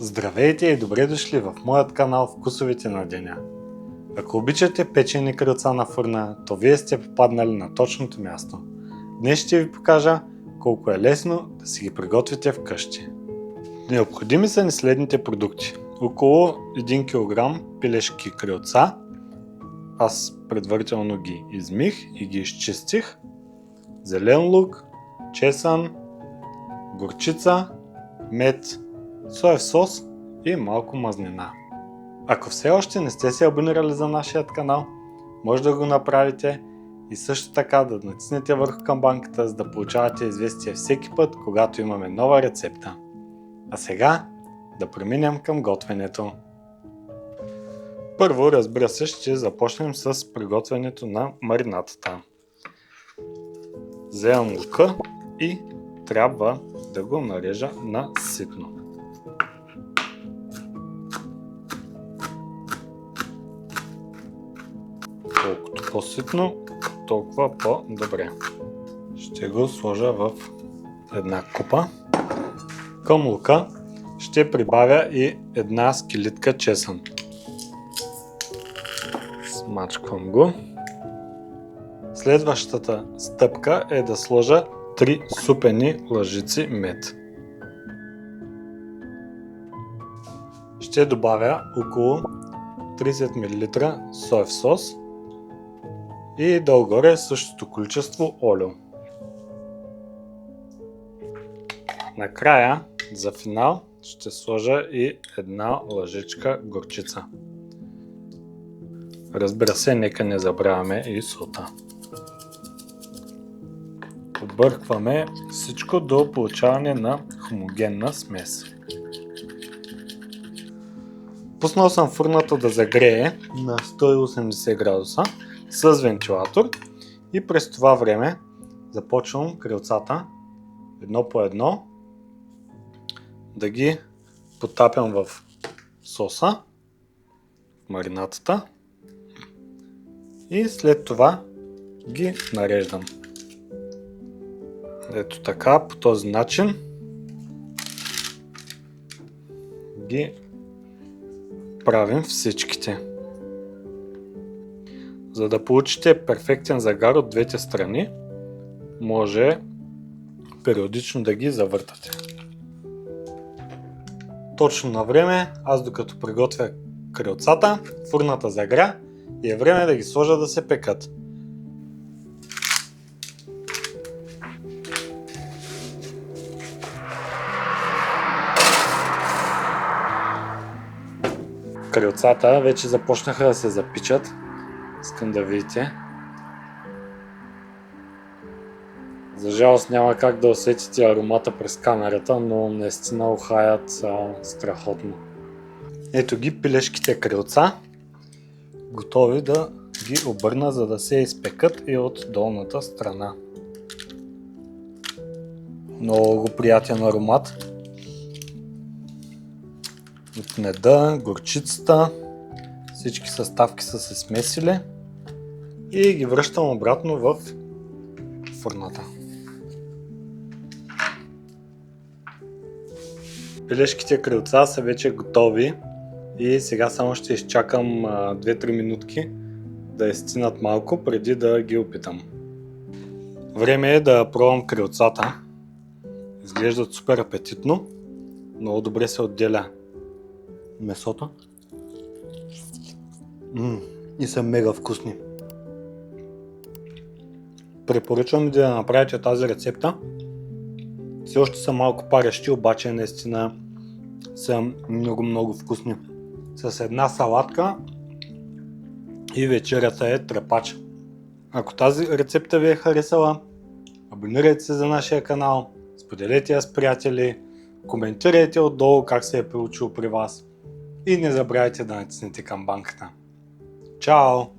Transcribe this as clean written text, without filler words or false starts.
Здравейте и добре дошли в моят канал Вкусовете на деня. Ако обичате печени крилца на фурна, то вие сте попаднали на точното място. Днес ще ви покажа колко е лесно да си ги приготвите вкъщи. Необходими са ни следните продукти. Около 1 кг пилешки крилца. Аз предварително ги измих и ги изчистих. Зелен лук, чесън, горчица, мед, соев сос и малко мазнина. Ако все още не сте се абонирали за нашия канал, може да го направите и също така да натиснете върху камбанката, за да получавате известия всеки път, когато имаме нова рецепта. А сега да преминем към готвенето. Първо, разбира се, ще започнем с приготвянето на маринадата. Вземам лука и трябва да го нарежа на ситно. Колкото по-ситно, толкова по-добре. Ще го сложа в една купа. Към лука ще прибавя и една скелитка чесън. Смачквам го. Следващата стъпка е да сложа 3 супени лъжици мед. Ще добавя около 30 мл соев сос и долу-горе същото количество олио. Накрая, за финал, ще сложа и една лъжичка горчица. Разбира се, нека не забравяме и солта. Объркваме всичко до получаване на хомогенна смес. Пуснал съм фурната да загрее на 180 градуса с вентилатор и през това време започвам крилцата едно по едно да ги потапям в соса, в маринадата и след това ги нареждам. Ето така, по този начин ги правим всичките. За да получите перфектен загар от двете страни, може периодично да ги завъртате. Точно на време, аз докато приготвя крилцата, фурната загря и е време да ги сложа да се пекат. Крилцата вече започнаха да се запичат. Искам да видите. За жалост няма как да усетите аромата през камерата, но наистина ухаят страхотно. Ето ги пилешките крилца. Готови да ги обърна, за да се изпекат и от долната страна. Много приятен аромат. От меда, горчицата, всички съставки са се смесили и ги връщам обратно в фурната. Пилешките крилца са вече готови и сега само ще изчакам 2-3 минутки да изстинат малко преди да ги опитам. Време е да пробвам крилцата. Изглеждат супер апетитно, много добре се отделя месото и са мега вкусни. Препоръчвам ви да направите тази рецепта. Все още са малко парещи, обаче наистина са много вкусни. С една салатка и вечерята е трепач. Ако тази рецепта ви е харесала, абонирайте се за нашия канал, споделете я с приятели, коментирайте отдолу как се е получило при вас и не забравяйте да натиснете камбанката. Чао!